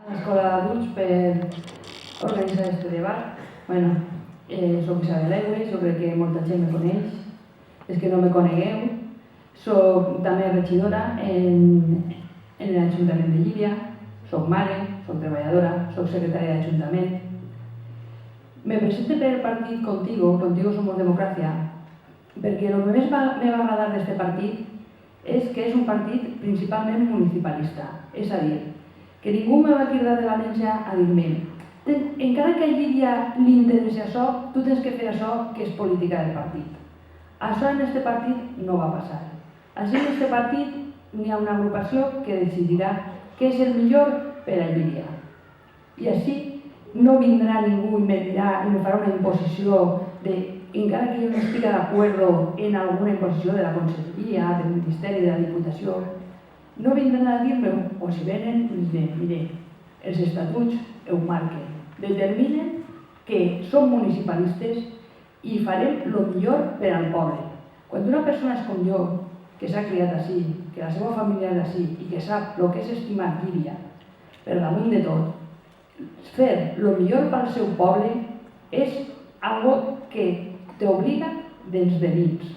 Escola d'Adults per organitzar aquest debat. Soc Isabel Aigües, jo crec que molta gent me coneix. Els que no me conegueu, soc també regidora en l'Ajuntament de Llívia, soc mare, soc treballadora, soc secretària d'Ajuntament. Me presento per el partit Contigo Somos Democracia, perquè el que més me va agradar d'aquest partit és que és un partit principalment municipalista, és a dir, que ningú me va cridar de València a dir-me encara que a Llívia li interessi això, tu tens que fer això que és política del partit. Això en aquest partit no va passar. Així en aquest partit n'hi ha una agrupació que decidirà què és el millor per a Llívia. I així no vindrà ningú i me dirà i me farà una imposició de, encara que jo no estigui d'acord en alguna imposició de la Conselleria, del Ministeri, de la Diputació, no vindran a dir-me, o si venen, mire, els estatuts ho marquen, determinen que som municipalistes i farem el millor per al poble. Quan una persona és com jo, que s'ha criat així, que la seva família és així i que sap el que és estimar Llívia, per damunt de tot, fer el millor pel seu poble és algo que t'obliga dels veïns.